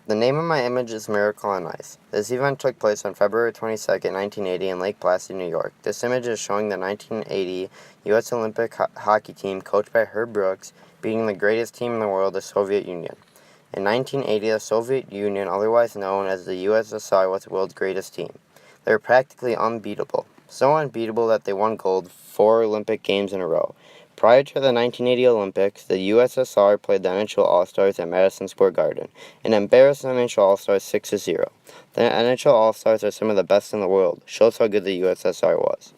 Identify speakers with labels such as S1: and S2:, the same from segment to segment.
S1: The name of my image is Miracle on Ice. This event took place on February 22nd, 1980 in Lake Placid, New York. This image is showing the 1980 U.S. Olympic hockey team coached by Herb Brooks beating the greatest team in the world, the Soviet Union. In 1980, the Soviet Union, otherwise known as the USSR, was the world's greatest team. They were practically unbeatable. So unbeatable that they won gold 4 Olympic Games in a row. Prior to the 1980 Olympics, the USSR played the NHL All-Stars at Madison Square Garden and embarrassed the NHL All-Stars 6-0. The NHL All-Stars are some of the best in the world. Shows how good the USSR was.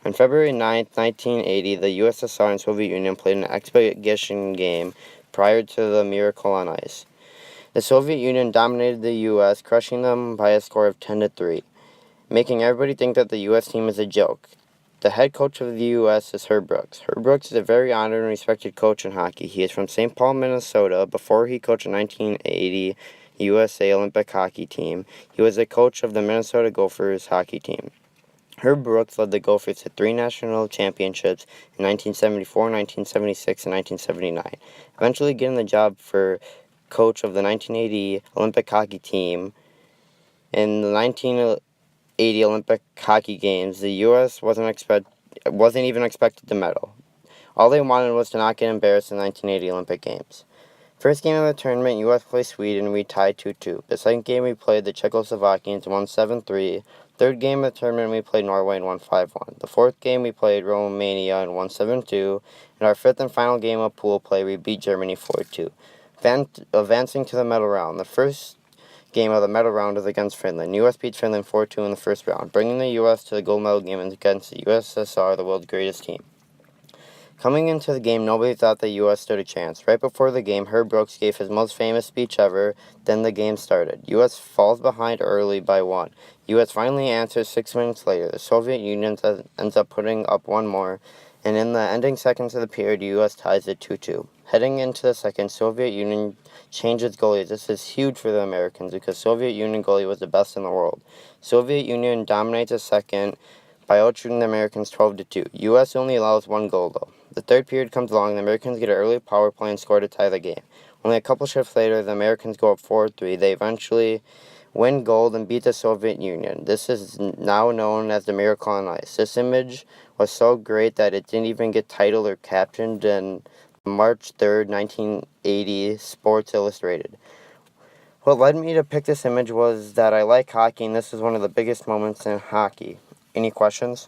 S1: On February 9, 1980, the USSR and Soviet Union played an exhibition game prior to the Miracle on Ice. The Soviet Union dominated the U.S., crushing them by a score of 10-3, making everybody think that the U.S. team is a joke. The head coach of the U.S. is Herb Brooks. Herb Brooks is a very honored and respected coach in hockey. He is from St. Paul, Minnesota. Before he coached the 1980 USA Olympic hockey team, he was a coach of the Minnesota Gophers hockey team. Herb Brooks led the Gophers to 3 national championships in 1974, 1976, and 1979, eventually getting the job for coach of the 1980 Olympic hockey team. In the 1980 Olympic hockey games, the U.S. wasn't even expected to medal. All they wanted was to not get embarrassed in the 1980 Olympic Games. First game of the tournament, U.S. played Sweden, and we tied 2-2. The second game we played the Czechoslovakians, won 7-3. Third game of the tournament, we played Norway and won 5-1. The fourth game, we played Romania and won 7-2. In our fifth and final game of pool play, we beat Germany 4-2, advancing to the medal round. The first game of the medal round is against Finland. U.S. beats Finland 4-2 in the first round, bringing the U.S. to the gold medal game against the USSR, the world's greatest team. Coming into the game, nobody thought the U.S. stood a chance. Right before the game, Herb Brooks gave his most famous speech ever. Then the game started. U.S. falls behind early by 1. U.S. finally answers 6 minutes later. The Soviet Union ends up putting up one more, and in the ending seconds of the period, U.S. ties it 2-2. Heading into the second, Soviet Union changes goalies. This is huge for the Americans because Soviet Union goalie was the best in the world. Soviet Union dominates the second by outshooting the Americans 12-2. U.S. only allows 1 goal, though. The third period comes along, the Americans get an early power play and score to tie the game. Only a couple shifts later, the Americans go up 4-3. They eventually win gold and beat the Soviet Union. This is now known as the Miracle on Ice. This image was so great that it didn't even get titled or captioned in March 3rd, 1980 Sports Illustrated. What led me to pick this image was that I like hockey, and this is one of the biggest moments in hockey. Any questions?